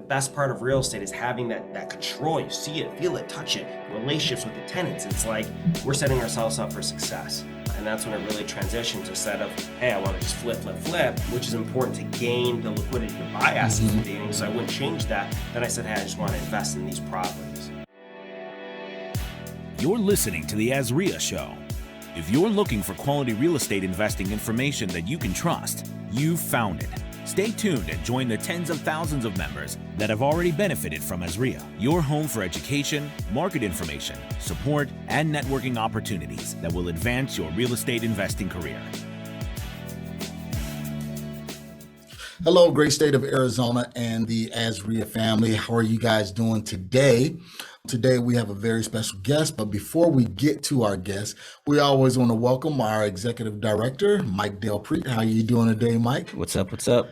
best part of real estate is having that control. You see it, feel it, touch it, relationships with the tenants. It's like we're setting ourselves up for success. And that's when it really transitioned to set of, hey, I want to just flip, which is important to gain the liquidity to buy assets in the beginning. So I wouldn't change that. Then I said, hey, I just want to invest in these properties. You're listening to the AZREIA Show. If you're looking for quality real estate investing information that you can trust, you've found it. Stay tuned and join the tens of thousands of members that have already benefited from AZREIA, your home for education, market information, support, and networking opportunities that will advance your real estate investing career. Hello, great state of Arizona and the AZREIA family. How are you guys doing today? Today we have a very special guest, but before we get to our guest, we always want to welcome our executive director, Mike Delpreet. How are you doing today, Mike? What's up? What's up?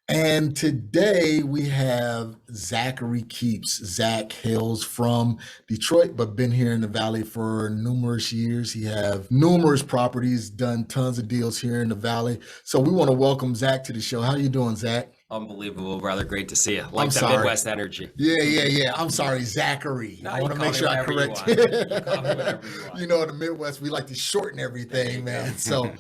And today we have Zachary Kepes. Zach hails from Detroit, but been here in the Valley for numerous years. He have numerous properties, done tons of deals here in the Valley. So we want to welcome Zach to the show. How you doing, Zach? Unbelievable. Rather great to see you. Like that Midwest energy. Yeah. I'm sorry, Zachary. No, I want to make sure I correct you. You call me whatever you want. You know, in the Midwest, we like to shorten everything, man. So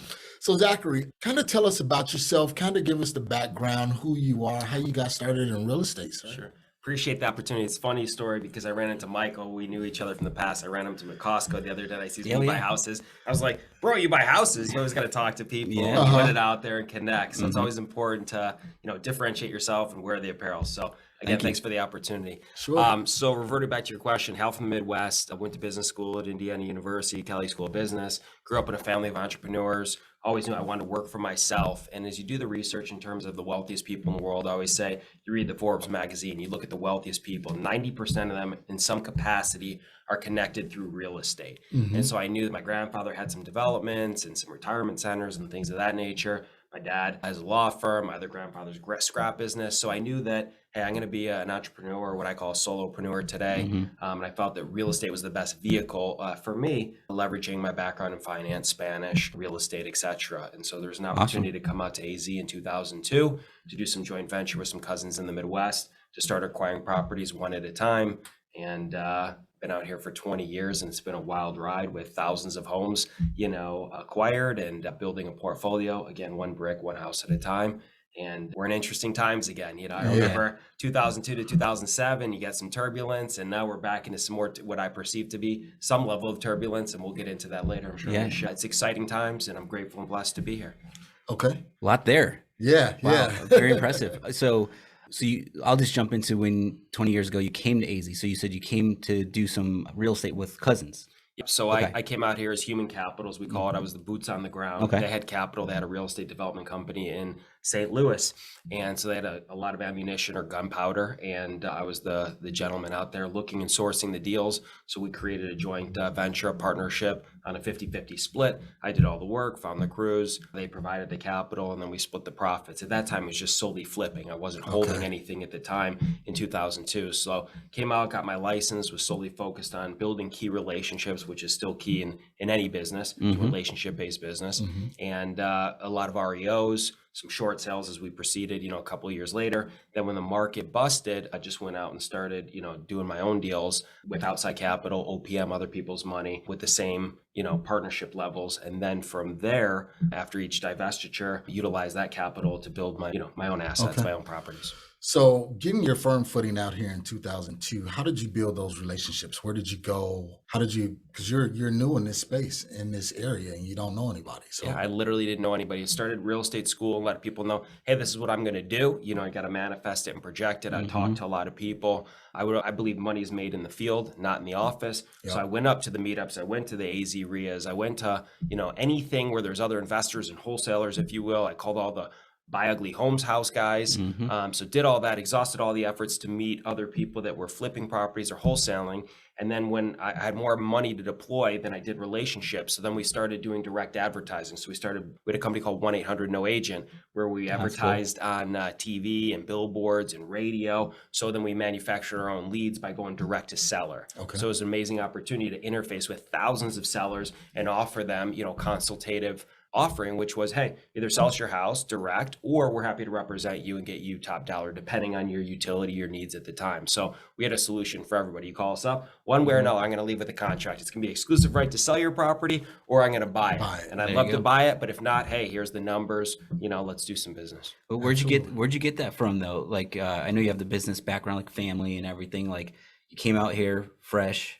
Zachary, kind of tell us about yourself, kind of give us the background, who you are, how you got started in real estate, sir. Sure. Appreciate the opportunity. It's a funny story because I ran into Michael. We knew each other from the past. I ran into him at Costco the other day. I see people buy houses. I was like, bro, you buy houses. You always got to talk to people, put it out there and connect. So it's always important to, differentiate yourself and wear the apparel. So again, thanks for the opportunity. Sure. So reverting back to your question, hail from the Midwest. I went to business school at Indiana University, Kelley School of Business, grew up in a family of entrepreneurs. Always knew I wanted to work for myself. And as you do the research in terms of the wealthiest people in the world, I always say, you read the Forbes magazine, you look at the wealthiest people, 90% of them in some capacity are connected through real estate. And so I knew that my grandfather had some developments and some retirement centers and things of that nature. My dad has a law firm, my other grandfather's scrap business. So I knew that, hey, I'm going to be an entrepreneur, what I call a solopreneur today. And I felt that real estate was the best vehicle for me, leveraging my background in finance, Spanish, real estate, etc. And so there's an opportunity to come out to AZ in 2002 to do some joint venture with some cousins in the Midwest to start acquiring properties one at a time. And been out here for 20 years, and it's been a wild ride with thousands of homes, acquired and building a portfolio, again, one brick, one house at a time. And we're in interesting times again. I remember 2002 to 2007, you got some turbulence, and now we're back into some more what I perceive to be some level of turbulence, and well get into that later, I'm sure. It's exciting times, and I'm grateful and blessed to be here. Okay. A lot there. Yeah. Very impressive. So I'll just jump into when 20 years ago you came to AZ. So you said you came to do some real estate with cousins. So I came out here as human capital, as we call it. I was the boots on the ground. They had capital. They had a real estate development company in St. Louis. And so they had a lot of ammunition or gunpowder. And I was the gentleman out there looking and sourcing the deals. So we created a joint venture, a partnership on a 50-50 split. I did all the work, found the crews. They provided the capital, and then we split the profits. At that time, it was just solely flipping. I wasn't holding anything at the time in 2002. So came out, got my license, was solely focused on building key relationships, which is still key in any business, relationship-based business, and a lot of REOs, some short sales as we proceeded, a couple of years later. Then when the market busted, I just went out and started, doing my own deals with outside capital, OPM, other people's money with the same, partnership levels. And then from there, after each divestiture, utilize that capital to build my, my own assets, my own properties. So getting your firm footing out here in 2002, how did you build those relationships? Where did you go? Because you're new in this space, in this area, and you don't know anybody. So I literally didn't know anybody. I started real estate school and let people know, hey, this is what I'm going to do. I got to manifest it and project it. I talked to a lot of people. I believe money is made in the field, not in the office. So I went up to the meetups. I went to the AZREIAs. I went to, anything where there's other investors and wholesalers, if you will. I called all the Buy Ugly Homes house guys. So did all that, exhausted all the efforts to meet other people that were flipping properties or wholesaling. And then when I had more money to deploy than I did relationships, so then we started doing direct advertising. So we had a company called 1-800-NO-AGENT, where we advertised on TV and billboards and radio. So then we manufactured our own leads by going direct to seller. So it was an amazing opportunity to interface with thousands of sellers and offer them, consultative offering, which was, hey, either sell us your house direct, or we're happy to represent you and get you top dollar, depending on your utility, your needs at the time. So we had a solution for everybody. You call us up, one way or another, I'm going to leave with a contract. It's going to be exclusive right to sell your property, or I'm going to buy it. And I'd love to buy it, but if not, hey, here's the numbers, let's do some business. But where'd you get that from though? Like, I know you have the business background, like family and everything. Like, you came out here fresh,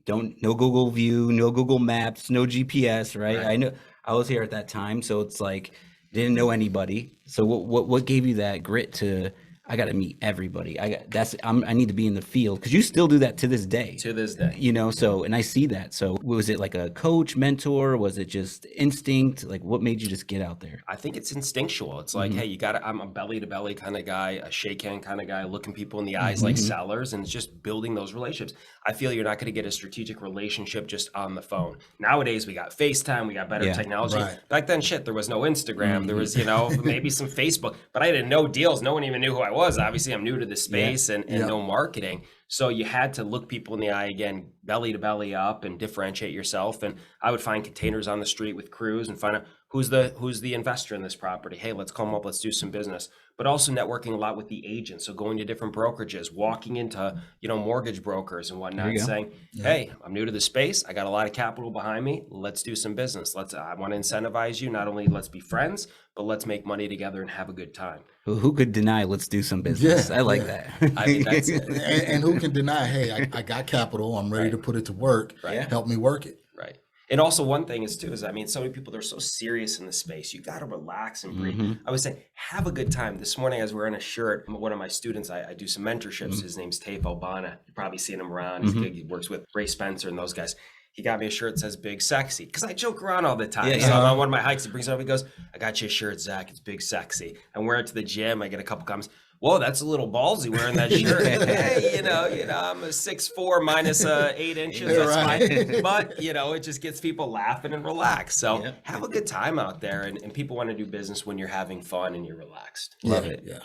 no Google View, no Google Maps, no GPS, right? I know I was here at that time, so it's like didn't know anybody. So what gave you that grit to, I got to meet everybody. I need to be in the field, because you still do that to this day. To this day. So, and I see that. So was it like a coach, mentor? Was it just instinct? Like, what made you just get out there? I think it's instinctual. It's like, hey, I'm a belly to belly kind of guy, a shake hand kind of guy, looking people in the eyes like sellers, and it's just building those relationships. I feel you're not going to get a strategic relationship just on the phone. Nowadays, we got FaceTime, we got better technology. Right. Back then, there was no Instagram. There was, maybe some Facebook, but I didn't know deals. No one even knew who I was. Obviously, I'm new to the space and no marketing. So you had to look people in the eye again, belly to belly up, and differentiate yourself. And I would find containers on the street with crews and find out who's the investor in this property. Hey, let's call them up. Let's do some business. But also networking a lot with the agents. So going to different brokerages, walking into, mortgage brokers and whatnot, saying, hey, I'm new to the space. I got a lot of capital behind me. Let's do some business. I want to incentivize you. Not only let's be friends, but let's make money together and have a good time. Who could deny let's do some business? I like that. I mean, that's it. And who can deny, hey, I got capital. I'm ready to put it to work. Right. Help me work it. Right. And also one thing is so many people, they're so serious in the space. You got to relax and breathe. I would say, have a good time. This morning, I was wearing a shirt. One of my students, I do some mentorships. His name's Tafe Albana. You've probably seen him around. He's good. He works with Ray Spencer and those guys. He got me a shirt that says Big Sexy, because I joke around all the time. So I'm on one of my hikes, he brings it up, he goes, I got you a shirt, Zach, it's Big Sexy. I wear it to the gym. I get a couple comments. Whoa, that's a little ballsy wearing that shirt. Hey, I'm a 6'4" minus 8 inches. That's fine. But, it just gets people laughing and relaxed. So have a good time out there. And people want to do business when you're having fun and you're relaxed. Love it. Yeah.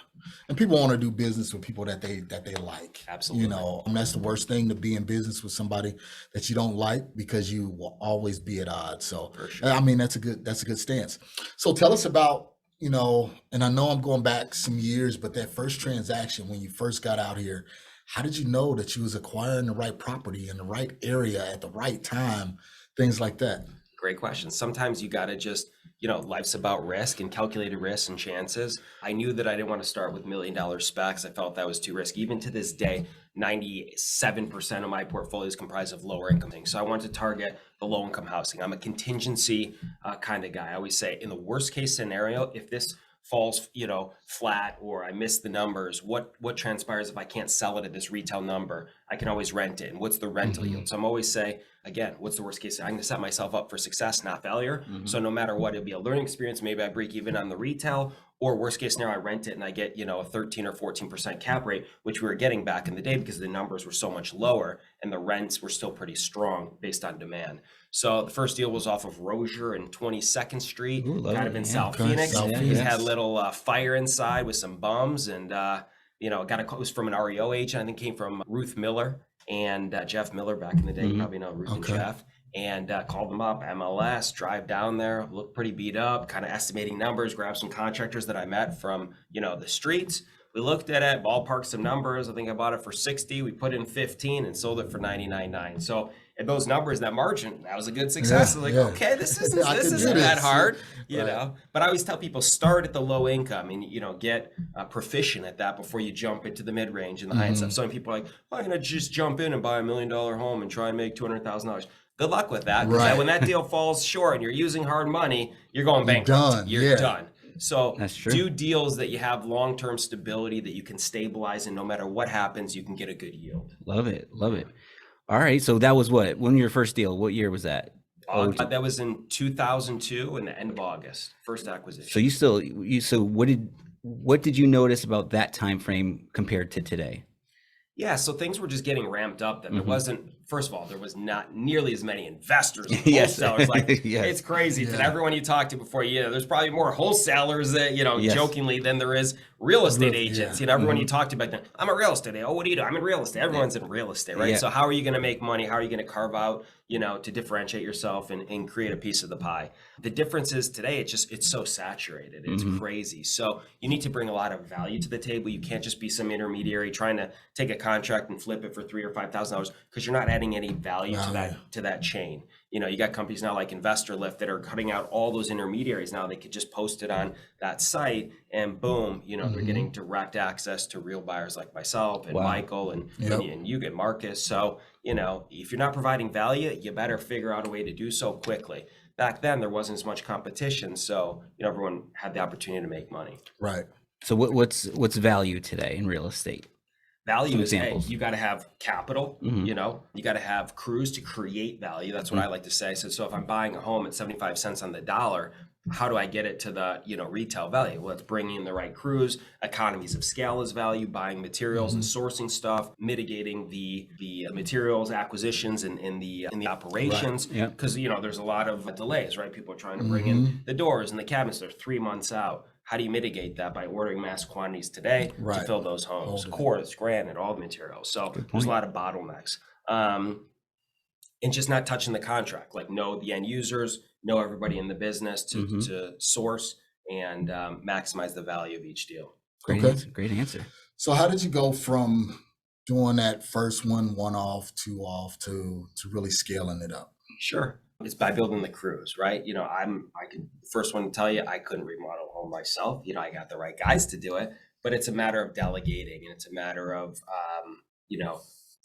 And people want to do business with people that they like. Absolutely. And that's the worst thing, to be in business with somebody that you don't like, because you will always be at odds. So, for sure. I mean, that's a good stance. So tell us about, and I know I'm going back some years, but that first transaction when you first got out here, how did you know that you was acquiring the right property in the right area at the right time, things like that? Great question. Sometimes you got to just, life's about risk and calculated risks and chances. I knew that I didn't want to start with $1 million specs. I felt that was too risky. Even to this day, 97% of my portfolio is comprised of lower income things. So I wanted to target the low income housing. I'm a contingency kind of guy. I always say, in the worst case scenario, if this falls, flat, or I miss the numbers, what transpires if I can't sell it at this retail number? I can always rent it. And what's the rental yield? So I'm always say, again, what's the worst case? I'm going to set myself up for success, not failure. So no matter what, it'll be a learning experience. Maybe I break even on the retail, or worst case scenario, I rent it and I get, a 13 or 14% cap rate, which we were getting back in the day because the numbers were so much lower and the rents were still pretty strong based on demand. So the first deal was off of Rozier and 22nd Street, kind of in South Phoenix. It had a little fire inside with some bums, and it was from an REO agent. I think came from Ruth Miller and Jeff Miller back in the day. You probably know Ruth and Jeff. And called them up, MLS, drive down there, look pretty beat up, kind of estimating numbers, grab some contractors that I met from, the streets. We looked at it, ballparked some numbers. I think I bought it for 60. We put in 15 and sold it for 99.9. So at those numbers, that margin, that was a good success. Okay, this isn't that hard, you know. But I always tell people, start at the low income and get proficient at that before you jump into the mid range and the high end stuff. Some people are like, I'm gonna just jump in and buy $1 million home and try and make $200,000. Good luck with that. Because when that deal falls short and you're using hard money, you're going bankrupt. You're done. So do deals that you have long-term stability, that you can stabilize, and no matter what happens, you can get a good yield. Love it. Love it. All right. So that was when your first deal? What year was that? That was in 2002 in the end of August, first acquisition. So what did you notice about that time frame compared to today? Yeah, so things were just getting ramped up. Then there wasn't first of all, there was not nearly as many investors as Yes. wholesalers. Like, Yes. it's crazy. Yeah. To everyone you talk to before, there's probably more wholesalers that, Yes. jokingly, than there is real estate agents. Yeah. Everyone you talk to back then, I'm a real estate agent. Oh, what do you do? I'm in real estate. Everyone's in real estate, right? Yeah. So how are you going to make money? How are you going to carve out, to differentiate yourself and create a piece of the pie? The difference is today, it's so saturated. It's crazy. So you need to bring a lot of value to the table. You can't just be some intermediary trying to take a contract and flip it for $3,000 or $5,000, because you're not adding any value to that chain. You got companies now like Investor Lift that are cutting out all those intermediaries. Now they could just post it on that site, and boom, they're getting direct access to real buyers like myself and Michael and you get Marcus. So, if you're not providing value, you better figure out a way to do so quickly. Back then, there wasn't as much competition, so everyone had the opportunity to make money. Right. So what's value today in real estate? Value is, hey, examples. you got to have capital, you got to have crews to create value. That's what I like to say. So if I'm buying a home at 75 cents on the dollar, how do I get it to the, retail value? Well, it's bringing in the right crews. Economies of scale is value, buying materials and sourcing stuff, mitigating the materials acquisitions and in the operations. Right. Yeah. Because, there's a lot of delays, right? People are trying to bring in the doors and the cabinets. They're 3 months out. How do you mitigate that? By ordering mass quantities today to fill those homes, quartz, granite, all the materials. So there's a lot of bottlenecks. And just not touching the contract, like know the end users, know everybody in the business to source and maximize the value of each deal. Great answer. So how did you go from doing that first one off, two off to really scaling it up? Sure. It's by building the crews, right? The first one to tell you, I couldn't remodel a home myself. I got the right guys to do it, but it's a matter of delegating, and it's a matter of,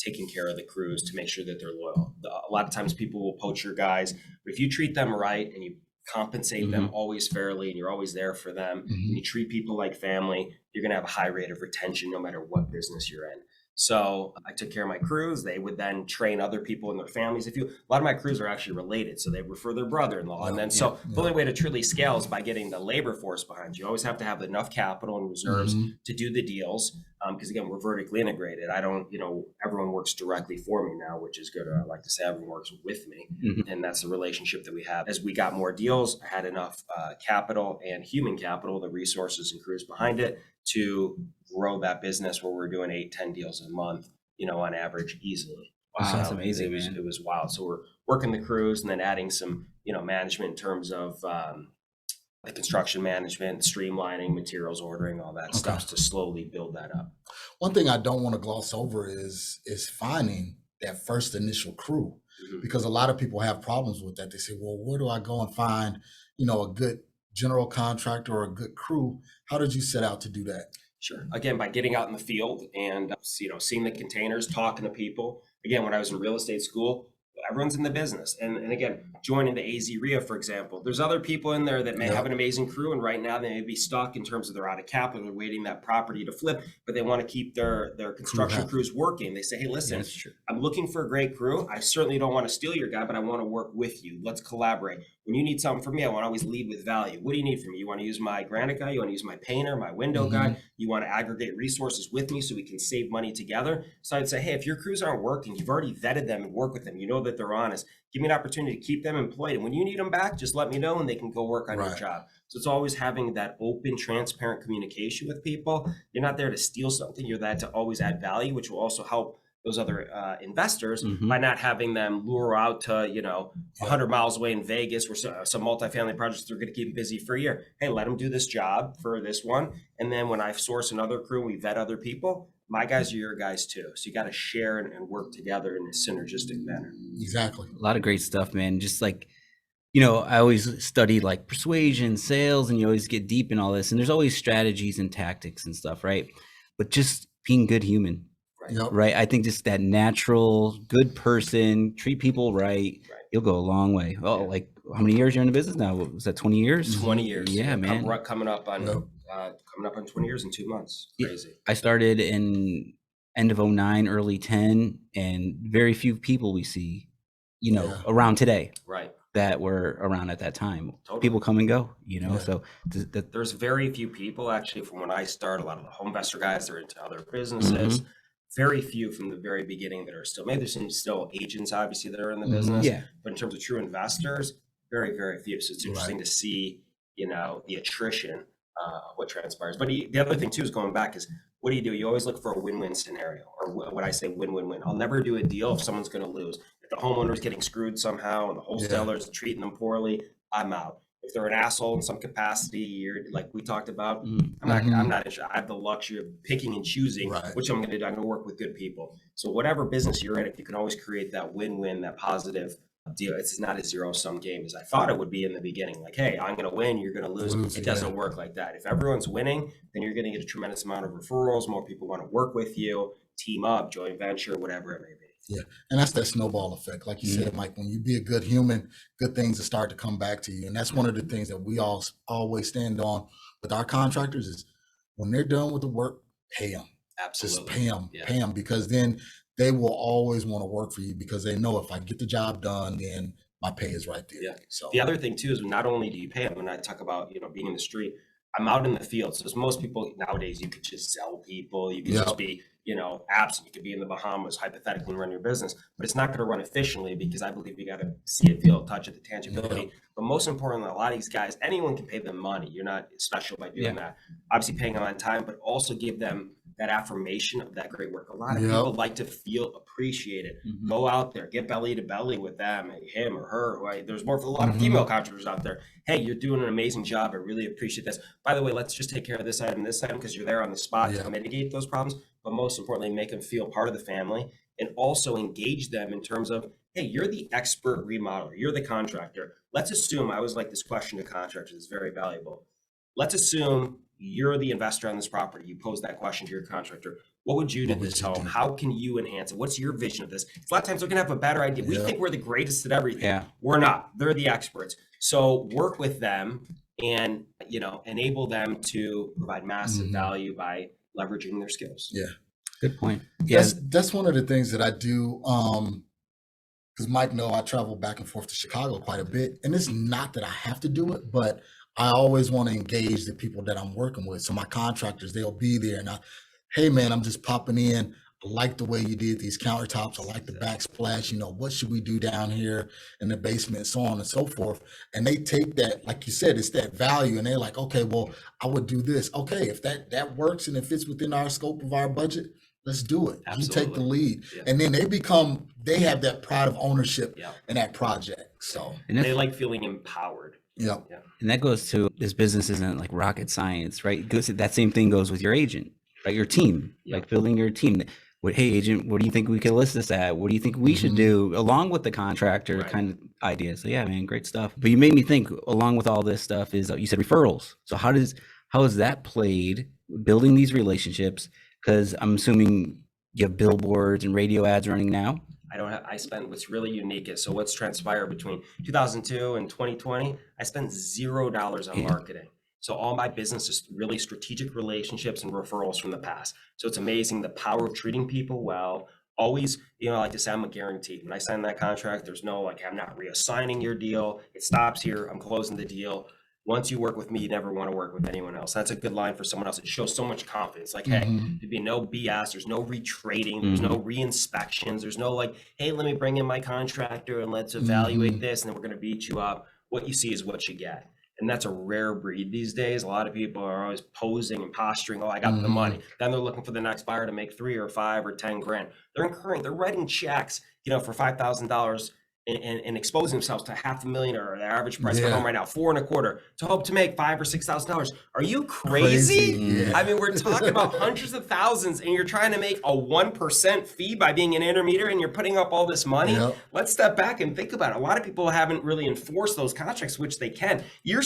taking care of the crews to make sure that they're loyal. A lot of times people will poach your guys, but if you treat them right and you compensate them always fairly and you're always there for them, and you treat people like family, you're going to have a high rate of retention no matter what business you're in. So I took care of my crews. They would then train other people and their families. A lot of my crews are actually related, so they refer their brother-in-law. And then the only way to truly scale is by getting the labor force behind you. You always have to have enough capital and reserves to do the deals. Because again, we're vertically integrated. I don't, everyone works directly for me now, which is good. I like to say everyone works with me. And that's the relationship that we have. As we got more deals, I had enough capital and human capital, the resources and crews behind it, to grow that business where we're doing 8-10 deals a month, on average, easily. Wow, that's amazing, man. It was wild. So we're working the crews and then adding some, management in terms of the construction management, streamlining, materials ordering, all that stuff to slowly build that up. One thing I don't want to gloss over is finding that first initial crew, because a lot of people have problems with that. They say, well, where do I go and find, a good general contractor or a good crew? How did you set out to do that? Sure. Again, by getting out in the field and, seeing the containers, talking to people. Again, when I was in real estate school, everyone's in the business. And again, joining the AZREIA, for example, there's other people in there that may have an amazing crew. And right now they may be stuck in terms of they're out of capital, they're waiting that property to flip, but they want to keep their construction crews working. They say, hey, listen, I'm looking for a great crew. I certainly don't want to steal your guy, but I want to work with you. Let's collaborate. When you need something from me, I want to always lead with value. What do you need from me? You want to use my granite guy? You want to use my painter, my window guy? You want to aggregate resources with me so we can save money together? So I'd say, hey, if your crews aren't working, you've already vetted them and work with them. You know that they're honest. Give me an opportunity to keep them employed. And when you need them back, just let me know and they can go work on your job. So it's always having that open, transparent communication with people. You're not there to steal something. You're there to always add value, which will also help those other investors by not having them lure out to, 100 miles away in Vegas where some multifamily projects they're going to keep them busy for a year. Hey, let them do this job for this one. And then when I source another crew, we vet other people. My guys are your guys too. So you got to share and work together in a synergistic manner. Exactly. A lot of great stuff, man. Just like, I always study like persuasion, sales, and you always get deep in all this. And there's always strategies and tactics and stuff, right? But just being good human. Right. I think just that natural, good person, treat people right. You'll go a long way. Oh, like how many years you're in the business now? Was that 20 years? 20 years. Yeah, man. Coming up on 20 years in 2 months. Crazy. I started in end of 09, early 10, and very few people we see, around today. Right. That were around at that time. Totally. People come and go, so there's very few people actually from when I started. A lot of the home investor guys are into other businesses. very few from the very beginning that are still, maybe there's some still agents obviously that are in the business, Yeah. but in terms of true investors, very, very few. So it's interesting Right. to see, the attrition, what transpires. But the other thing too is going back is, what do? You always look for a win-win scenario, or what I say, win-win-win. I'll never do a deal if someone's going to lose. If the homeowner's getting screwed somehow and the wholesaler's treating them poorly, I'm out. If they're an asshole in some capacity, you're like we talked about, I'm not interested. I have the luxury of picking and choosing Right. which I'm going to do. I'm going to work with good people. So whatever business you're in, if you can always create that win-win, that positive deal, it's not a zero-sum game as I thought it would be in the beginning. Like, hey, I'm going to win, you're going to lose. It doesn't work like that. If everyone's winning, then you're going to get a tremendous amount of referrals. More people want to work with you, team up, joint venture, whatever it may be. Yeah. And that's that snowball effect. Like you said, Mike, when you be a good human, good things will start to come back to you. And that's one of the things that we all always stand on with our contractors is when they're done with the work, pay them. Absolutely. Just pay them, because then they will always want to work for you because they know if I get the job done, then my pay is right there. Yeah. So the other thing too is not only do you pay them, and I talk about, being in the street, I'm out in the field. So as most people nowadays, you could just sell people, you could just be, absent. You could be in the Bahamas, hypothetically, and run your business, but it's not going to run efficiently because I believe you got to see it, feel, touch it, the tangibility. But most importantly, a lot of these guys, anyone can pay them money. You're not special by doing that. Obviously paying them on time, but also give them that affirmation of that great work. A lot of people like to feel appreciated. Go out there, get belly to belly with them, him or her. Right? There's a lot of female contractors out there. Hey, you're doing an amazing job. I really appreciate this. By the way, let's just take care of this item, because you're there on the spot to mitigate those problems. But most importantly, make them feel part of the family, and also engage them in terms of, hey, you're the expert remodeler. You're the contractor. Let's assume, I always like this question to contractors, it's very valuable. Let's assume you're the investor on this property. You pose that question to your contractor. What would you do to this home? How can you enhance it? What's your vision of this? A lot of times they're going to have a better idea. We think we're the greatest at everything. Yeah. We're not. They're the experts. So work with them and, enable them to provide massive value by leveraging their skills. Yeah. Good point. Yeah. That's one of the things that I do. Because Mike know I travel back and forth to Chicago quite a bit. And it's not that I have to do it, but I always want to engage the people that I'm working with. So my contractors, they'll be there and hey man, I'm just popping in. I like the way you did these countertops. I like the backsplash. What should we do down here in the basement, so on and so forth. And they take that, like you said, it's that value. And they're like, okay, well, I would do this. Okay, if that works and it fits within our scope of our budget, let's do it. Absolutely. You take the lead. Yeah. And then they have that pride of ownership in that project. So and they like feeling empowered. Yeah. And that goes to, this business isn't like rocket science, right? That same thing goes with your agent, right? Your team, like building your team. Hey, agent, what do you think we could list this at? What do you think we should do along with the contractor kind of idea? So yeah, man, great stuff. But you made me think, along with all this stuff is, you said referrals. So how is that played, building these relationships? Because I'm assuming you have billboards and radio ads running now. I spent, what's really unique is, so what's transpired between 2002 and 2020, I spent $0 on marketing. So all my business is really strategic relationships and referrals from the past. So it's amazing the power of treating people well. Always, I like to say I'm a guarantee. When I sign that contract, there's no I'm not reassigning your deal. It stops here. I'm closing the deal. Once you work with me, you never want to work with anyone else. That's a good line for someone else. It shows so much confidence. Like, hey, there'd be no BS. There's no retrading. There's no re-inspections. There's no hey, let me bring in my contractor and let's evaluate this, and then we're going to beat you up. What you see is what you get. And that's a rare breed these days. A lot of people are always posing and posturing. Oh, I got the money. Then they're looking for the next buyer to make 3 or 5 or 10 grand. They're writing checks, for $5,000 and exposing themselves to $500,000, or the average price for home right now, $4.25, to hope to make $5,000 or $6,000. Are you crazy? Yeah. I mean, we're talking about hundreds of thousands, and you're trying to make a 1% fee by being an intermediary, and you're putting up all this money. Yep. Let's step back and think about it. A lot of people haven't really enforced those contracts, which they can. You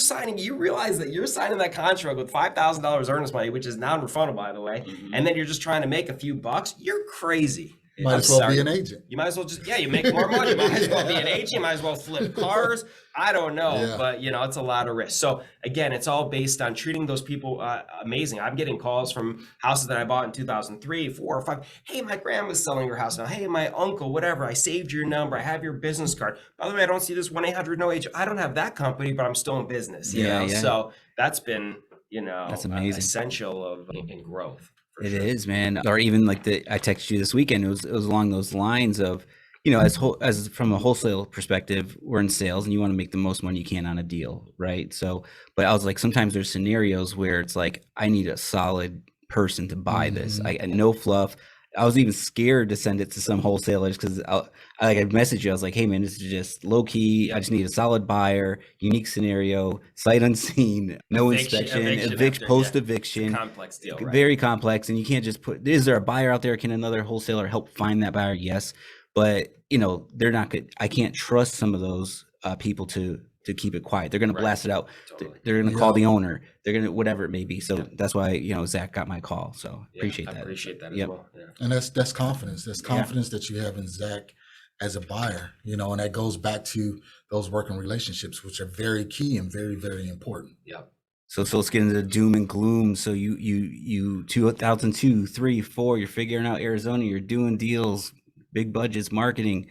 realize that you're signing that contract with $5,000 earnest money, which is non-refundable, by the way, and then you're just trying to make a few bucks. You're crazy. Might as well be an agent. You might as well you make more money. You might as well be an agent. You might as well flip cars. I don't know, but it's a lot of risk. So again, it's all based on treating those people amazing. I'm getting calls from houses that I bought in 2003, 4 or 5. Hey, my grandma's selling her house now. Hey, my uncle, whatever. I saved your number. I have your business card. By the way, I don't see this 1-800-NO-AGENT. I don't have that company, but I'm still in business. You know? So that's been, that's amazing. essential in growth. for It sure. is, man. Or even like I texted you this weekend. It was along those lines of, as from a wholesale perspective, we're in sales and you want to make the most money you can on a deal, right? So, but I was like, sometimes there's scenarios where it's like, I need a solid person to buy this. I no fluff. I was even scared to send it to some wholesalers because I messaged you. I was like, hey man, this is just low key. I just need a solid buyer, unique scenario, sight unseen, no inspection, post eviction. Complex deal, right? Very complex. And you can't just is there a buyer out there? Can another wholesaler help find that buyer? Yes. But they're not good. I can't trust some of those people to keep it quiet. They're going to blast it out. Totally. They're going to call the owner. They're going to, whatever it may be. So that's why, Zach got my call. So appreciate that. I appreciate that as well. Yeah. And that's confidence. That's confidence that you have in Zach as a buyer, and that goes back to those working relationships, which are very key and very, very important. Yeah. So let's get into the doom and gloom. So you 2002, 3, 4, you're figuring out Arizona, you're doing deals, big budgets, marketing,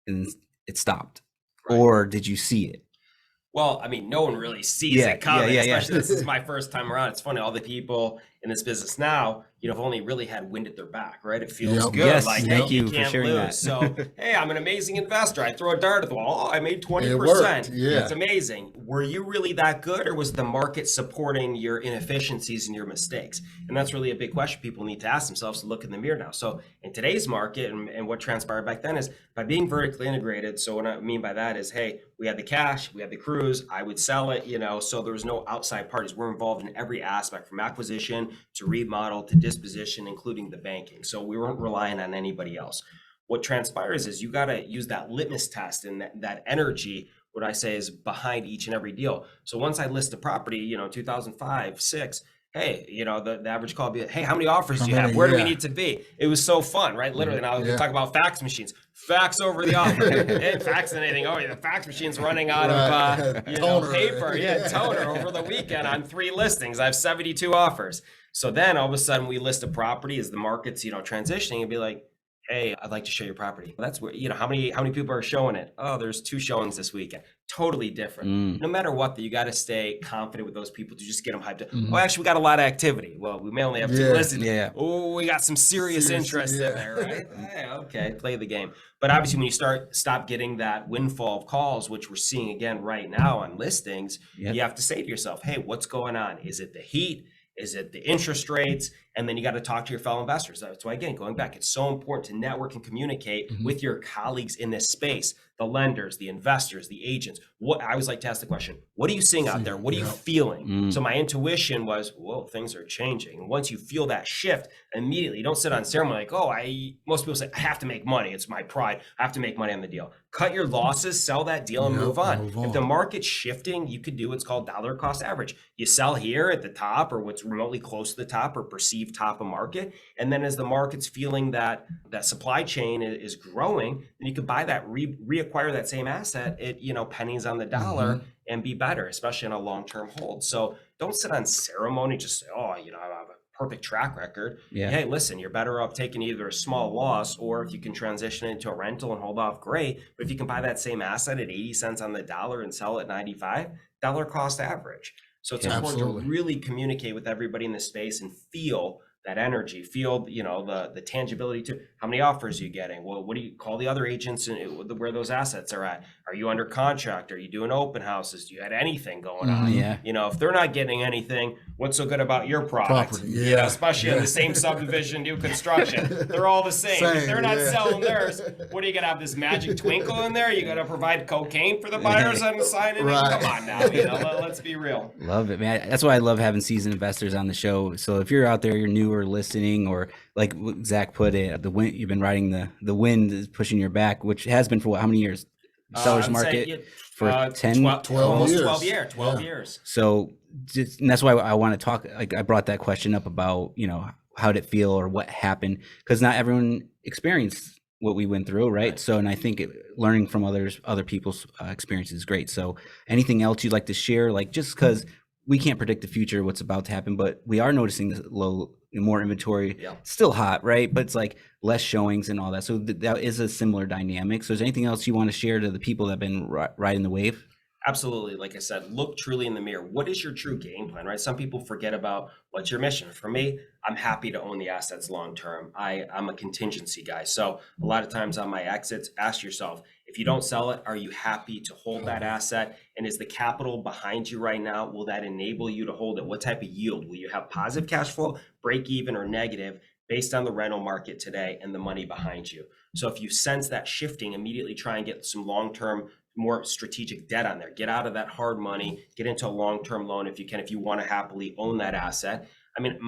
and it stopped. Right. Or did you see it? Well, I mean, no one really sees it coming, especially this is my first time around. It's funny, all the people in this business now, have only really had wind at their back, right? It feels good. Yes, like, thank hey, you you can't for sharing lose. that. So, hey, I'm an amazing investor. I throw a dart at the wall. Oh, I made 20%. It worked. Yeah. It's amazing. Were you really that good, or was the market supporting your inefficiencies and your mistakes? And that's really a big question people need to ask themselves to look in the mirror now. So in today's market and what transpired back then is by being vertically integrated. So what I mean by that is, hey, we had the cash, we had the crews, I would sell it, so there was no outside parties. We're involved in every aspect from acquisition to remodel to disposition, including the banking. So we weren't relying on anybody else. What transpires is you got to use that litmus test and that energy, what I say is behind each and every deal. So once I list a property, 2005, 6, hey, the average call would be, hey, how many offers do you have? Where do we need to be? It was so fun, right? Literally, now we talk about fax machines. Fax over the offer. Hey, fax anything. Oh, the fax machine's running out of paper. Yeah, toner over the weekend on 3 listings. I have 72 offers. So then all of a sudden we list a property as the market's, transitioning and be like, hey, I'd like to show your property. Well, that's where, how many people are showing it? Oh, there's 2 showings this weekend. Totally different. No matter what, you got to stay confident with those people to just get them hyped up. Oh, actually, we got a lot of activity. Well, we may only have 2 listings. Yeah. Oh, we got some serious interest in there, right? Hey, okay, play the game. But obviously, when you stop getting that windfall of calls, which we're seeing again right now on listings, you have to say to yourself, hey, what's going on? Is it the heat? Is it the interest rates? And then you got to talk to your fellow investors. That's why, again, going back, it's so important to network and communicate with your colleagues in this space, the lenders, the investors, the agents. I always like to ask the question, what are you seeing out there? What are you feeling? So my intuition was, whoa, things are changing. And once you feel that shift, immediately, you don't sit on ceremony like, most people say, I have to make money. It's my pride. I have to make money on the deal. Cut your losses, sell that deal and move on. If the market's shifting, you could do what's called dollar cost average. You sell here at the top or what's remotely close to the top or perceived top of market. And then as the market's feeling that supply chain is growing, then you could buy that, reacquire that same asset at, pennies on the dollar and be better, especially on a long-term hold. So don't sit on ceremony, just say, oh, I have a perfect track record. Yeah. Hey, listen, you're better off taking either a small loss or if you can transition it into a rental and hold off, great. But if you can buy that same asset at 80 cents on the dollar and sell it at 95, dollar cost average. So it's important to really communicate with everybody in the space and feel that energy, feel, the tangibility to how many offers are you getting? Well, what do you call the other agents and where those assets are at? Are you under contract? Are you doing open houses? Do you have anything going on? Yeah. If they're not getting anything, what's so good about your product? Property, yeah. Especially in the same subdivision, new construction. They're all the same. If they're not selling theirs, what are you gonna have this magic twinkle in there? You gotta provide cocaine for the buyers on the side? Come on now, let's be real. Love it, man. That's why I love having seasoned investors on the show. So if you're out there, you're new or listening, or like Zach put it, the wind, you've been riding the wind is pushing your back, which has been for how many years? Seller's market for 12 years. So and that's why I want to talk, like I brought that question up about, how did it feel or what happened? Because not everyone experienced what we went through, right? So, and I think learning from other people's experiences is great. So anything else you'd like to share? Like, just because we can't predict the future, what's about to happen, but we are noticing the more inventory, still hot, right? But it's like less showings and all that. So that is a similar dynamic. So is there anything else you want to share to the people that have been riding the wave? Absolutely. Like I said, look truly in the mirror. What is your true game plan, right? Some people forget about what's your mission. For me, I'm happy to own the assets long term. I'm a contingency guy. So a lot of times on my exits, ask yourself, if you don't sell it, are you happy to hold that asset? And is the capital behind you right now? Will that enable you to hold it? What type of yield? Will you have positive cash flow, break even, or negative based on the rental market today and the money behind you? So if you sense that shifting, immediately try and get some long-term, more strategic debt on there. Get out of that hard money, get into a long-term loan if you can, if you want to happily own that asset. I mean,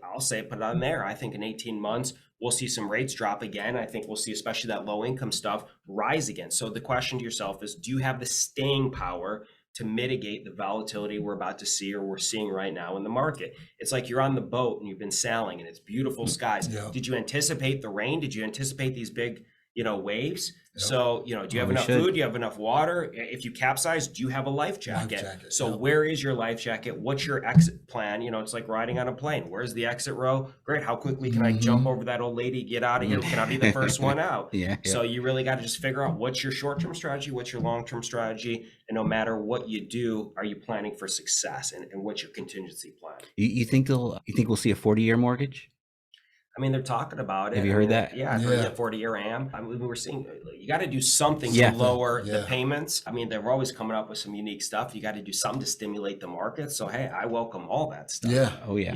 I'll say put it on there. I think in 18 months, we'll see some rates drop again. I think we'll see, especially that low income stuff, rise again. So the question to yourself is, do you have the staying power to mitigate the volatility we're about to see, or we're seeing right now in the market? It's like you're on the boat and you've been sailing and it's beautiful skies. Yeah. Did you anticipate the rain? Did you anticipate these big, waves? So, do you have we enough should. food? Do you have enough water? If you capsize, do you have a life jacket? So Yep. where is your life jacket? What's your exit plan? It's like riding on a plane. Where's the exit row? Great. How quickly can I jump over that old lady, get out of here? Can I be the first one out? Yeah. So you really got to just figure out what's your short-term strategy, what's your long-term strategy, and no matter what you do, are you planning for success, and what's your contingency plan? You think we'll see a 40-year mortgage? I mean, they're talking about it. Have you heard that? Yeah, Yeah. 40-year AM. I mean, we're seeing you got to do something Yeah. to lower the Yeah. payments. I mean, they're always coming up with some unique stuff. You got to do something to stimulate the market. So, hey, I welcome all that stuff. Yeah. Oh yeah.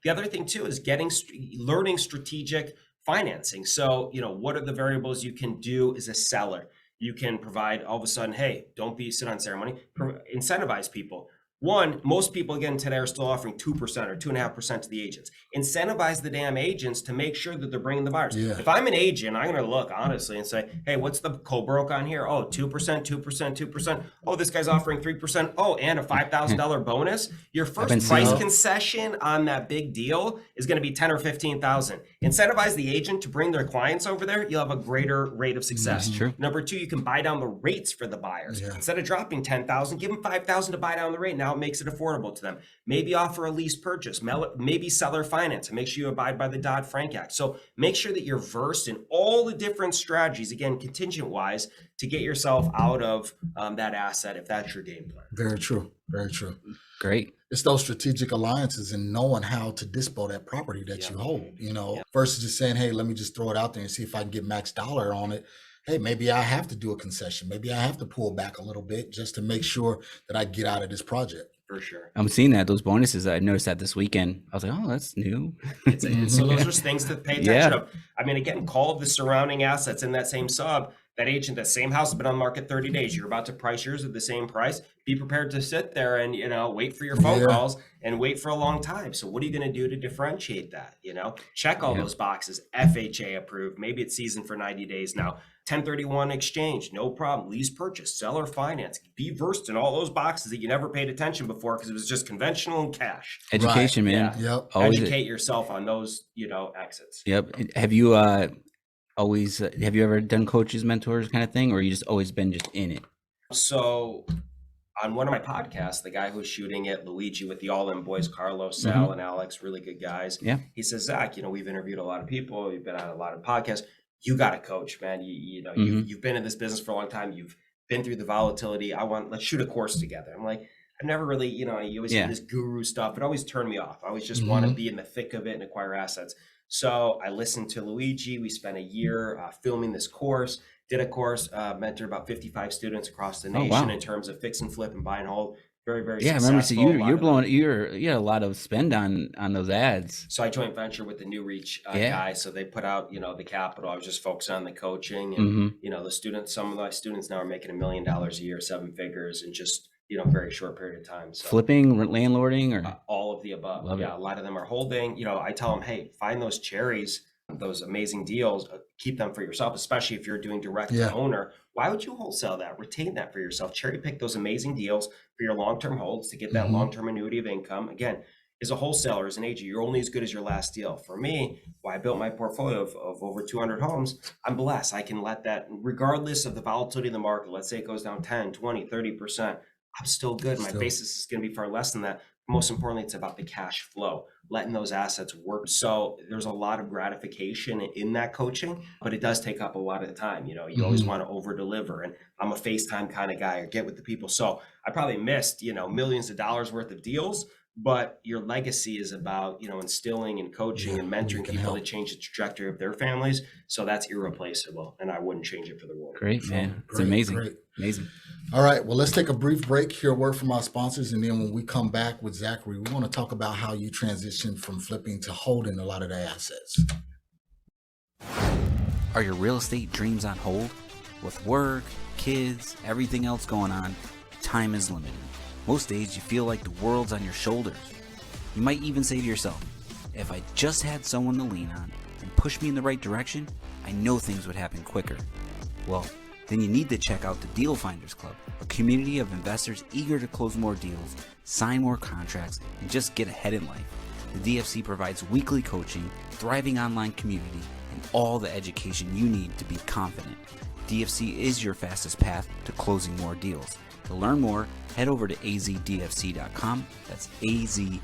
The other thing too is learning strategic financing. So, what are the variables you can do as a seller? You can provide all of a sudden, hey, don't sit on ceremony, incentivize people. One, most people again today are still offering 2% or 2.5% to the agents. Incentivize the damn agents to make sure that they're bringing the buyers. Yeah. If I'm an agent, I'm going to look honestly and say, hey, what's the co-broke on here? Oh, 2%, 2%, 2%. Oh, this guy's offering 3%. Oh, and a $5,000 bonus. Your been first seeing price that. concession on that big deal is going to be 10 or 15,000. Incentivize the agent to bring their clients over there. You'll have a greater rate of success. That's true. Number two, you can buy down the rates for the buyers. Yeah. Instead of dropping 10,000, give them 5,000 to buy down the rate. Now it makes it affordable to them. Maybe offer a lease purchase, maybe seller finance, and make sure you abide by the Dodd-Frank Act. So make sure that you're versed in all the different strategies, again, contingent wise, to get yourself out of that asset if that's your game plan. Very true. Very true. Great. It's those strategic alliances and knowing how to dispo that property that you hold, versus just saying, hey, let me just throw it out there and see if I can get max dollar on it. Hey, maybe I have to do a concession. Maybe I have to pull back a little bit just to make sure that I get out of this project. For sure. I'm seeing those bonuses. I noticed that this weekend. I was like, oh, that's new. So those are things to pay attention to. I mean, again, call the surrounding assets in that same sub. That agent, that same house has been on the market 30 days. You're about to price yours at the same price. Be prepared to sit there and, wait for your phone calls and wait for a long time. So what are you going to do to differentiate that? Check all those boxes. FHA approved. Maybe it's seasoned for 90 days now. 1031 exchange, no problem. Lease purchase, seller finance. Be versed in all those boxes that you never paid attention before because it was just conventional and cash. Education, man. Yeah. Yep. Always Educate yourself on those, exits. Yep. Have you have you ever done coaches, mentors kind of thing, or you just always been just in it? So on one of my podcasts, the guy who's shooting it, Luigi, with the All In Boys, Carlos, Sal, and Alex, really good guys. Yeah. He says, Zach, we've interviewed a lot of people. You've been on a lot of podcasts. You got a coach, man. You've been in this business for a long time. You've been through the volatility. Let's shoot a course together. I'm like, I've never really, you always have this guru stuff. It always turned me off. I always just want to be in the thick of it and acquire assets. So I listened to Luigi. We spent a year filming this course, did a course, mentored about 55 students across the nation in terms of fix and flip and buy and hold. Very, very successful. I remember. So you're blowing. You had a lot of spend on those ads. So I joint venture with the New Reach guy. So they put out, the capital. I was just focused on the coaching and, the students. Some of my students now are making $1 million a year, 7 figures, in just very short period of time. So flipping, landlording, or all of the above. Love it. A lot of them are holding. I tell them, hey, find those cherries, those amazing deals, keep them for yourself, especially if you're doing direct to owner. Why would you wholesale that? Retain that for yourself. Cherry pick those amazing deals for your long-term holds to get that long-term annuity of income. Again, as a wholesaler, as an agent, you're only as good as your last deal. For me, why I built my portfolio of over 200 homes, I'm blessed. I can let that, regardless of the volatility of the market, let's say it goes down 10, 20, 30%, I'm still good. My basis is going to be far less than that. Most importantly, it's about the cash flow, letting those assets work. So there's a lot of gratification in that coaching, but it does take up a lot of the time. You always want to over deliver. And I'm a FaceTime kind of guy, or get with the people. So I probably missed, millions of dollars worth of deals, but your legacy is about, instilling and coaching and mentoring people to change the trajectory of their families. So that's irreplaceable, and I wouldn't change it for the world. Great, man. It's amazing. Great. Amazing. All right, well, let's take a brief break, hear a word from our sponsors, and then when we come back with Zachary, we want to talk about how you transition from flipping to holding a lot of the assets. Are your real estate dreams on hold? With work, kids, everything else going on, time is limited. Most days you feel like the world's on your shoulders. You might even say to yourself, if I just had someone to lean on and push me in the right direction, I know things would happen quicker. Well, then you need to check out the Deal Finders Club, a community of investors eager to close more deals, sign more contracts, and just get ahead in life. The DFC provides weekly coaching, thriving online community, and all the education you need to be confident. DFC is your fastest path to closing more deals. To learn more, head over to AZDFC.com. That's AZDFC.com.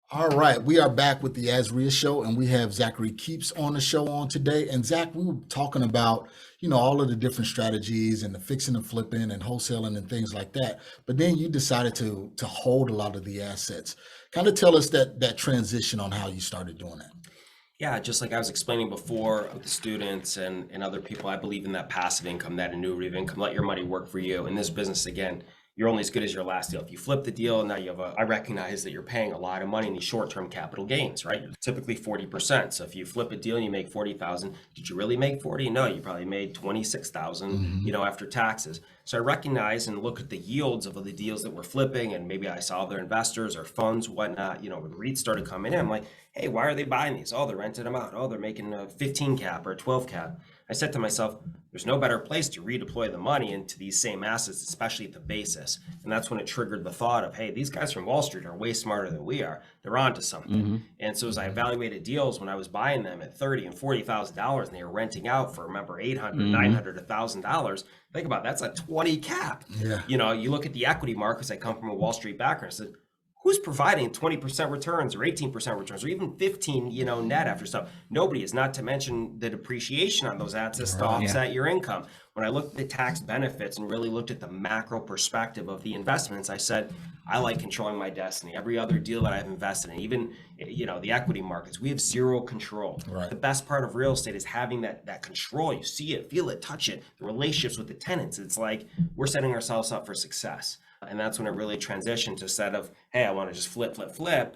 All right, we are back with the AZREIA show, and we have Zachary Kepes on the show on today. And Zach, we were talking about, all of the different strategies and the fixing and flipping and wholesaling and things like that. But then you decided to hold a lot of the assets. Kind of tell us that transition on how you started doing that. Yeah, just like I was explaining before with the students and other people, I believe in that passive income, that annuity of income. Let your money work for you. In this business, again, you're only as good as your last deal. If you flip the deal, now you have I recognize that you're paying a lot of money in these short-term capital gains, right? Typically 40%. So if you flip a deal and you make 40,000, did you really make 40? No, you probably made 26,000, after taxes. So I recognize and look at the yields of the deals that we're flipping, and maybe I saw their investors or funds, whatnot, when REITs started coming in, I'm like, hey, why are they buying these? Oh, they're renting them out. Oh, they're making a 15 cap or a 12 cap. I said to myself, there's no better place to redeploy the money into these same assets, especially at the basis. And that's when it triggered the thought of, hey, these guys from Wall Street are way smarter than we are. They're onto something. And so as I evaluated deals, when I was buying them at $30,000 and $40,000 and they were renting out for, remember, $800, $900, $1,000, think about it, that's a 20 cap. Yeah. You look at the equity markets. I come from a Wall Street background. I said, who's providing 20% returns or 18% returns or even 15, net after stuff? Nobody is, not to mention the depreciation on those assets to offset your income. When I looked at the tax benefits and really looked at the macro perspective of the investments, I said, I like controlling my destiny. Every other deal that I've invested in, even, the equity markets, we have zero control. Right. The best part of real estate is having that control. You see it, feel it, touch it, the relationships with the tenants. It's like we're setting ourselves up for success. And that's when it really transitioned to instead of, hey, I want to just flip,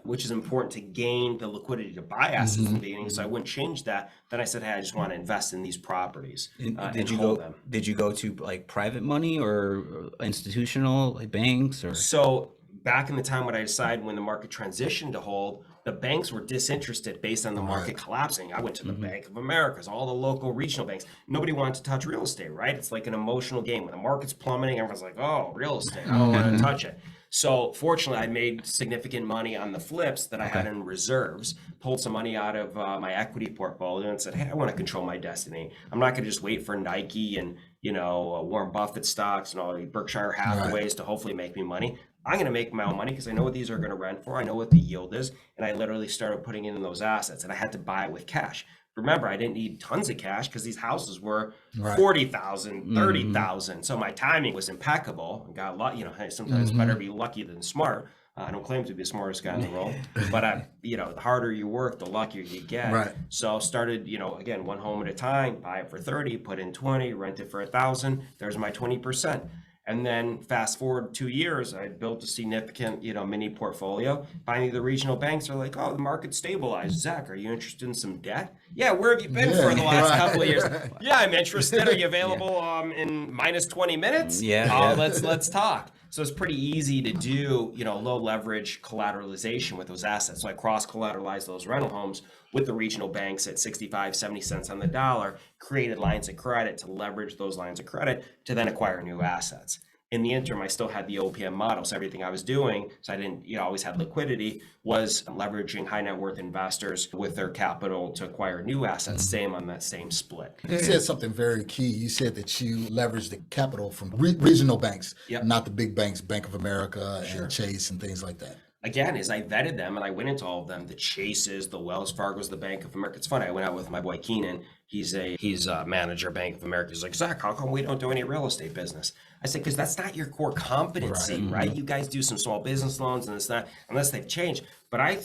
which is important to gain the liquidity to buy assets in the beginning. So I wouldn't change that. Then I said, hey, I just want to invest in these properties and hold them. Did you go to like private money or institutional, like banks or? So back in the time when I decided when the market transitioned to hold, the banks were disinterested based on the market collapsing. I went to the Bank of America's, all the local regional banks. Nobody wanted to touch real estate, right? It's like an emotional game. When the market's plummeting, everyone's like, oh, real estate, I don't want to touch it. So fortunately, I made significant money on the flips that I had in reserves, pulled some money out of my equity portfolio and said, hey, I want to control my destiny. I'm not going to just wait for Nike and, Warren Buffett stocks and all the Berkshire Hathaways to hopefully make me money. I'm going to make my own money because I know what these are going to rent for. I know what the yield is. And I literally started putting in those assets, and I had to buy it with cash. Remember, I didn't need tons of cash because these houses were 40,000, 30,000. So my timing was impeccable. And got lucky. Hey, sometimes it's better to be lucky than smart. I don't claim to be the smartest guy in the world, but the harder you work, the luckier you get. Right. So started, again, one home at a time, buy it for 30, put in 20, rent it for 1,000. There's my 20%. And then fast forward 2 years, I built a significant, mini portfolio. Finally, the regional banks are like, oh, the market's stabilized. Zach, are you interested in some debt? Yeah, where have you been for the last couple of years? Yeah, I'm interested. Are you available in minus 20 minutes? Let's talk. So it's pretty easy to do, low leverage collateralization with those assets. So I cross-collateralized those rental homes with the regional banks at 65, 70 cents on the dollar, created lines of credit to leverage those lines of credit to then acquire new assets. In the interim, I still had the OPM model. So everything I was doing, so I didn't, always had liquidity, was leveraging high net worth investors with their capital to acquire new assets, same on that same split. You said something very key. You said that you leveraged the capital from regional banks, Yep. not the big banks, Bank of America Sure. and Chase and things like that. Again, as I vetted them and I went into all of them, the Chases, the Wells Fargo's, the Bank of America. It's funny, I went out with my boy Keenan. He's a manager, Bank of America. He's like, Zach, how come we don't do any real estate business? I said, because that's not your core competency, right? You guys do some small business loans and it's not, unless they've changed. But I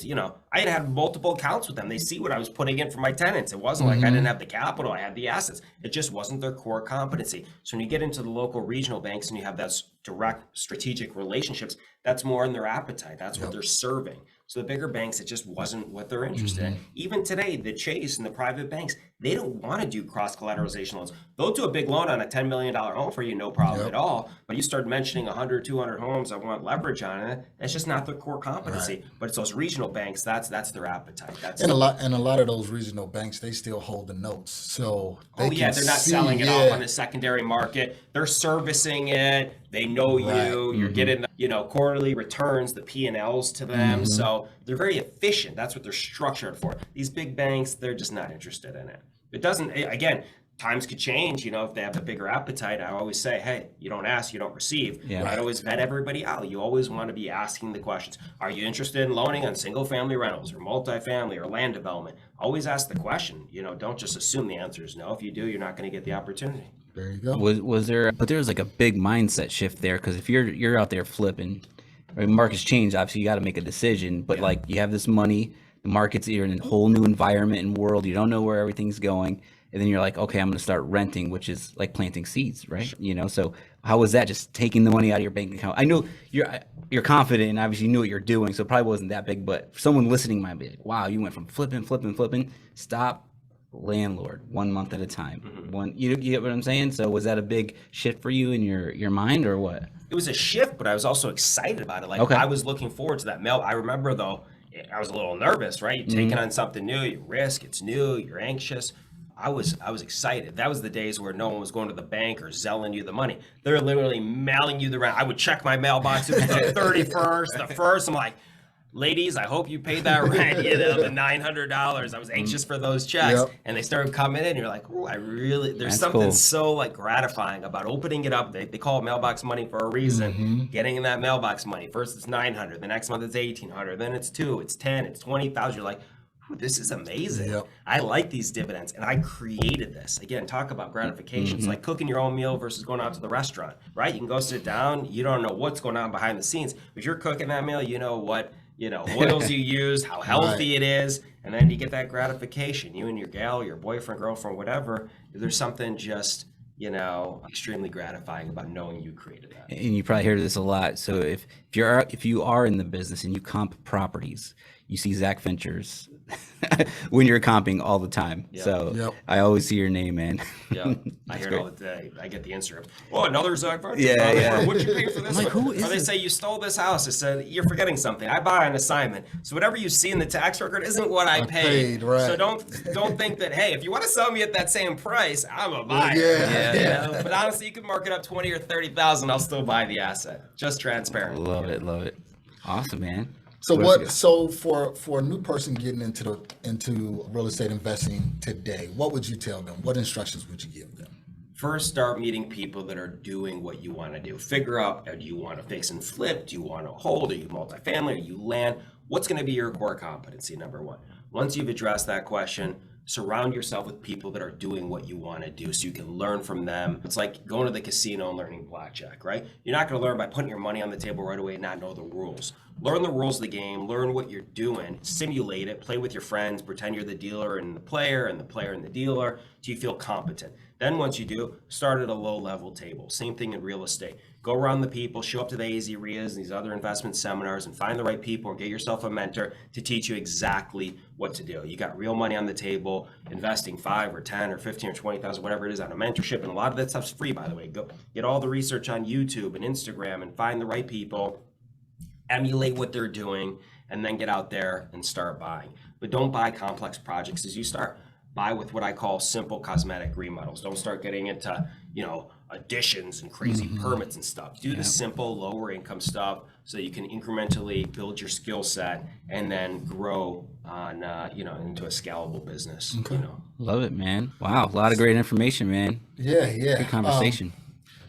had multiple accounts with them. They see what I was putting in for my tenants. It wasn't like I didn't have the capital, I had the assets. It just wasn't their core competency. So when you get into the local regional banks and you have those direct strategic relationships, that's more in their appetite. That's what they're serving. So the bigger banks, it just wasn't what they're interested in. Even today, the Chase and the private banks, they don't want to do cross-collateralization loans. They'll do a big loan on a $10 million home for you, no problem at all. But you start mentioning 100, 200 homes that want leverage on it, that's just not their core competency. But it's those regional banks, that's their appetite. And a lot of those regional banks, they still hold the notes. So they're not selling it off on the secondary market. They're servicing it. They know you. You're getting quarterly returns, the P&Ls to them. So they're very efficient. That's what they're structured for. These big banks, they're just not interested in it. It doesn't, again, times could change, if they have a bigger appetite. I always say, hey, you don't ask, you don't receive. I'd always vet everybody out. You always want to be asking the questions. Are you interested in loaning on single family rentals or multifamily or land development? Always ask the question. Don't just assume the answer is no. If you do, you're not going to get the opportunity. There you go. Was there? But there was like a big mindset shift there, because if you're out there flipping, markets change. Obviously, you got to make a decision. But like, you have this money, the markets, you're in a whole new environment and world. You don't know where everything's going, and then you're like, okay, I'm going to start renting, which is like planting seeds, right? Sure. So how was that? Just taking the money out of your bank account? I know you're confident and obviously you knew what you're doing, so it probably wasn't that big. But for someone listening might be like, wow, you went from flipping, stop. Landlord, 1 month at a time. You get what I'm saying? So was that a big shift for you in your mind, or what? It was a shift, but I was also excited about it. I was looking forward to that mail. I remember though, I was a little nervous, right? You're taking on something new, you risk, it's new, you're anxious. I was excited. That was the days where no one was going to the bank or selling you the money. They're literally mailing you the rent. I would check my mailbox. It was the 31st, the 1st. I'm like, ladies, I hope you paid that rent, the $900. I was anxious for those checks. And they started coming in. And you're like, oh, there's That's something cool. so like gratifying about opening it up. They call it mailbox money for a reason. Getting in that mailbox money. First it's $900, the next month it's $1,800, then it's $2,000, it's $10,000, it's $20,000. You're like, this is amazing. I like these dividends, and I created this. Again, talk about gratification. It's like cooking your own meal versus going out to the restaurant, right? You can go sit down. You don't know what's going on behind the scenes. If you're cooking that meal, you know what oils you use, how healthy it is, and then you get that gratification. You and your gal, your boyfriend, girlfriend, whatever, there's something just, extremely gratifying about knowing you created that. And you probably hear this a lot. So if you are in the business and you comp properties, you see Zach Ventures when you're comping all the time. So I always see your name, man. I hear it all the day. I get the Instagram. Oh, another Zach Ventures. What'd you pay for this? I'm like, who is Or they say you stole this house. I said, you're forgetting something. I buy an assignment. So whatever you see in the tax record isn't what I paid. Right. So don't think that, hey, if you want to sell me at that same price, I'm a buyer. But honestly, you could mark it up 20 or 30,000. I'll still buy the asset. Just transparent. Love it. Awesome, man. So for a new person getting into real estate investing today, what would you tell them? What instructions would you give them? First, start meeting people that are doing what you want to do. Figure out, do you want to fix and flip? Do you want to hold? Are you multifamily? Are you land? What's going to be your core competency, number one? Once you've addressed that question, surround yourself with people that are doing what you want to do so you can learn from them. It's like going to the casino and learning blackjack, right? You're not going to learn by putting your money on the table right away and not know the rules. Learn the rules of the game, learn what you're doing, simulate it, play with your friends, pretend you're the dealer and the player and the dealer till you feel competent. Then once you do, start at a low-level table. Same thing in real estate. Go around the people, show up to the AZREIAs and these other investment seminars and find the right people or get yourself a mentor to teach you exactly what to do. You got real money on the table, investing 5 or 10 or 15 or 20,000, whatever it is, on a mentorship. And a lot of that stuff's free, by the way. Go get all the research on YouTube and Instagram and find the right people, emulate what they're doing, and then get out there and start buying. But don't buy complex projects as you start. Buy with what I call simple cosmetic remodels. Don't start getting into, additions and crazy permits and stuff. Do the simple, lower income stuff so you can incrementally build your skill set and then grow on, into a scalable business. Love it, man. Wow, a lot of great information, man. Yeah. Good conversation.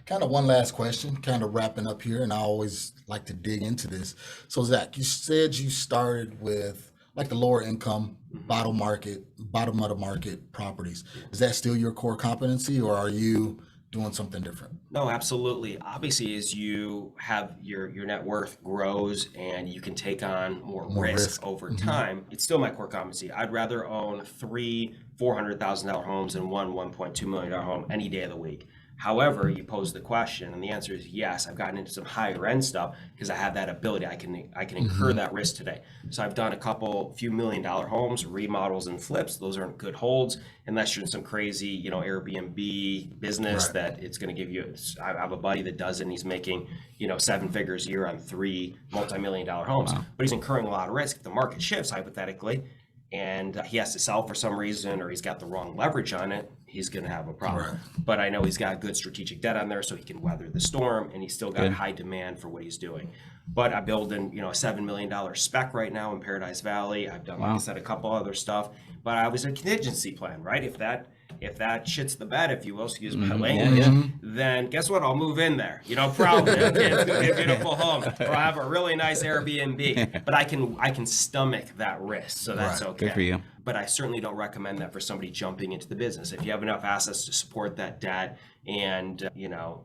Kind of one last question, kind of wrapping up here, and I always like to dig into this. So Zach, you said you started with like the lower income, bottom of the market properties. Is that still your core competency, or are you doing something different? No, absolutely. Obviously, as you have your net worth grows and you can take on more risk over time, it's still my core competency. I'd rather own 3 $400,000 homes than one $1.2 million home any day of the week. However, you pose the question, and the answer is yes. I've gotten into some higher end stuff because I have that ability. I can incur that risk today. So I've done a few $1 million homes, remodels and flips. Those aren't good holds unless you're in some crazy, Airbnb business that it's going to give you. I have a buddy that does it, and he's making, 7 figures a year on 3 multi-million-dollar homes. Wow. But he's incurring a lot of risk. If the market shifts, hypothetically, and he has to sell for some reason, or he's got the wrong leverage on it, he's going to have a problem. Right. But I know he's got good strategic debt on there, so he can weather the storm, and he's still got high demand for what he's doing. But I'm building, a $7 million spec right now in Paradise Valley. I've done, like I said, a couple other stuff. But I was a contingency plan, right? If that shits the bed, if you will, excuse my language, then guess what? I'll move in there. Problem. It's gonna be a beautiful home, or I have a really nice Airbnb. But I can stomach that risk, so that's okay. Good for you. But I certainly don't recommend that for somebody jumping into the business. If you have enough assets to support that debt, and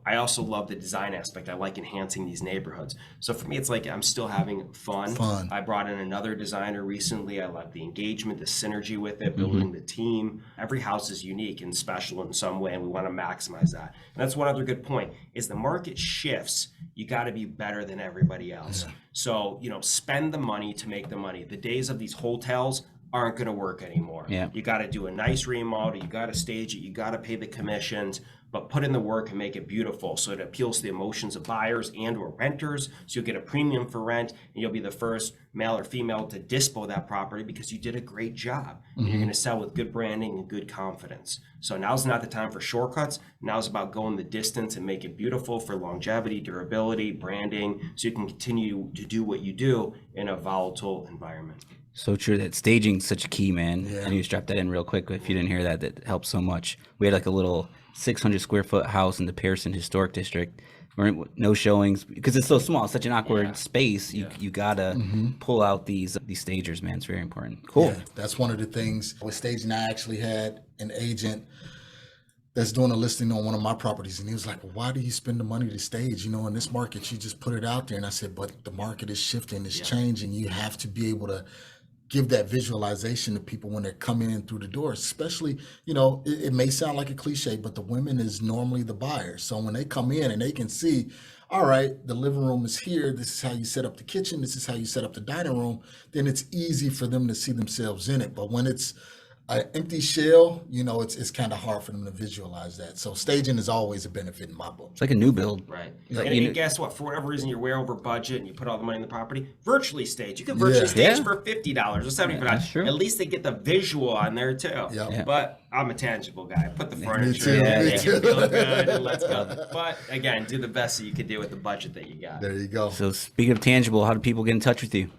I also love the design aspect. I like enhancing these neighborhoods. So for me, it's like I'm still having fun. I brought in another designer recently. I like the engagement, the synergy with it, building the team. Every house is unique and special in some way, and we want to maximize that. And that's one other good point, is the market shifts. You got to be better than everybody else. So, spend the money to make the money. The days of these hotels aren't going to work anymore. You got to do a nice remodel. You got to stage it. You got to pay the commissions, but put in the work and make it beautiful so it appeals to the emotions of buyers and or renters. So you'll get a premium for rent, and you'll be the first male or female to dispo that property because you did a great job. And you're going to sell with good branding and good confidence. So now's not the time for shortcuts. Now's about going the distance and make it beautiful for longevity, durability, branding, so you can continue to do what you do in a volatile environment. So true. That staging's such a key, man. I need to strap that in real quick. If you didn't hear that, that helps so much. We had like a little 600 square foot house in the Pearson Historic District. No showings because it's so small. It's such an awkward space. You gotta pull out these stagers, man. It's very important. Cool. Yeah, that's one of the things with staging. I actually had an agent that's doing a listing on one of my properties, and he was like, well, why do you spend the money to stage? In this market, you just put it out there. And I said, but the market is shifting, it's changing. You have to be able to give that visualization to people when they're coming in through the door, especially, it may sound like a cliche, but the women is normally the buyer. So when they come in and they can see, all right, the living room is here, this is how you set up the kitchen, this is how you set up the dining room, then it's easy for them to see themselves in it. But when it's an empty shell, it's kind of hard for them to visualize that. So staging is always a benefit in my book. It's like a new build. Right. And guess what? For whatever reason, you're way over budget and you put all the money in the property, virtually stage. You can virtually stage for $50 or $75. At least they get the visual on there too. But I'm a tangible guy. Put the furniture in, make it feel good, and let's go. But again, do the best that you can do with the budget that you got. There you go. So speaking of tangible, how do people get in touch with you?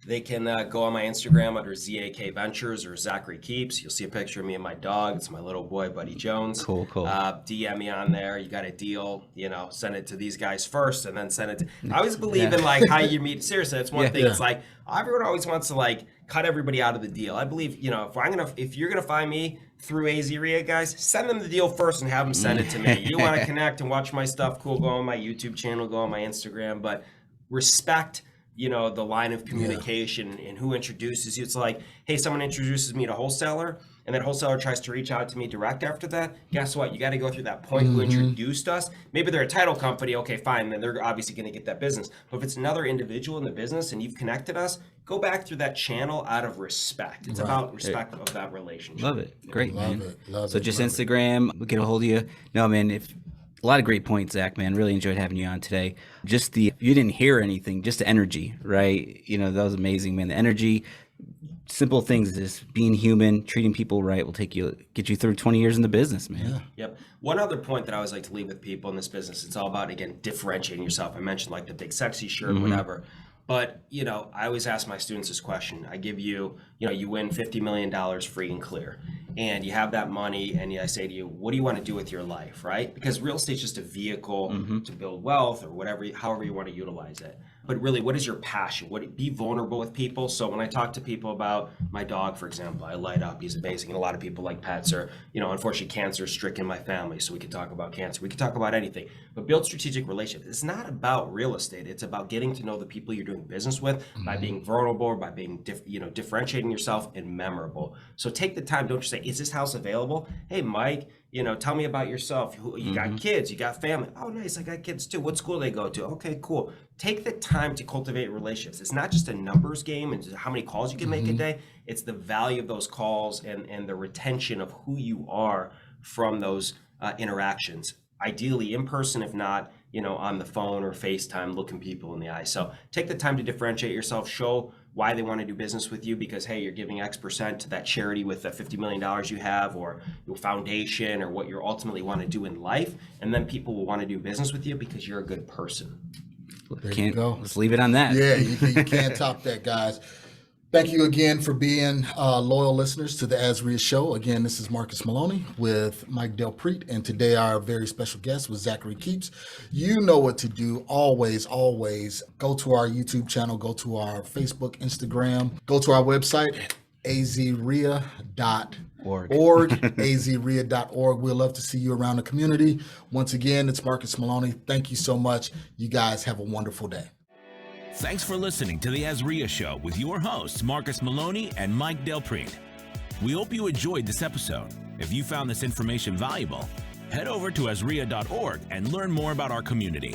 They can go on my Instagram under ZAK Ventures or Zachary Kepes. You'll see a picture of me and my dog. It's my little boy, Buddy Jones. Cool. DM me on there. You got a deal, send it to these guys first and then send it to... I always believe in like how you meet... Seriously, that's one thing. It's like everyone always wants to like cut everybody out of the deal. I believe, if you're going to find me through AZREIA, guys, send them the deal first and have them send it to me. You want to connect and watch my stuff, cool, go on my YouTube channel, go on my Instagram, but respect the line of communication and who introduces you. It's like, hey, someone introduces me to a wholesaler, and that wholesaler tries to reach out to me direct after that. Guess what? You got to go through that point who introduced us. Maybe they're a title company. Okay, fine. Then they're obviously going to get that business. But if it's another individual in the business and you've connected us, go back through that channel out of respect. It's about respect of that relationship. Love it. Great, man. Love so it. just Instagram, get a hold of you. No, man, if A lot of great points, Zach, man. Really enjoyed having you on today. Just you didn't hear anything, just the energy, right? That was amazing, man. The energy, simple things, is being human, treating people right will get you through 20 years in the business, man. Yeah. Yep. One other point that I always like to leave with people in this business, it's all about, again, differentiating yourself. I mentioned like the big sexy shirt, whatever. But, I always ask my students this question. I give you, you win $50 million free and clear, and you have that money, and I say to you, what do you want to do with your life, right? Because real estate is just a vehicle to build wealth or whatever, however you want to utilize it. But really, what is your passion? Be vulnerable with people. So when I talk to people about my dog, for example, I light up. He's amazing. And a lot of people like pets, or, unfortunately, cancer is stricken my family. So we can talk about cancer. We can talk about anything. But build strategic relationships. It's not about real estate. It's about getting to know the people you're doing business with by being vulnerable, or by being differentiating yourself and memorable. So take the time. Don't just say, is this house available? Hey, Mike, tell me about yourself. You got kids, you got family. Oh, nice. I got kids too. What school they go to? Okay, cool. Take the time to cultivate relationships. It's not just a numbers game and how many calls you can make a day. It's the value of those calls and the retention of who you are from those interactions. Ideally in person, if not, on the phone or FaceTime, looking people in the eye. So take the time to differentiate yourself, show why they want to do business with you, because, hey, you're giving X% to that charity with the $50 million you have, or your foundation, or what you ultimately want to do in life. And then people will want to do business with you because you're a good person. There you go. Let's leave it on that. Yeah, you can't top that, guys. Thank you again for being loyal listeners to the AZREIA show. Again, this is Marcus Maloney with Mike Delpreet, and today our very special guest was Zachary Kepes. You know what to do. Always go to our YouTube channel, go to our Facebook, Instagram, go to our website, AZREIA.org, AZREIA.org. We'd love to see you around the community. Once again, it's Marcus Maloney. Thank you so much. You guys have a wonderful day. Thanks for listening to the AZREIA Show with your hosts, Marcus Maloney and Mike Delpreet. We hope you enjoyed this episode. If you found this information valuable, head over to AZREIA.org and learn more about our community.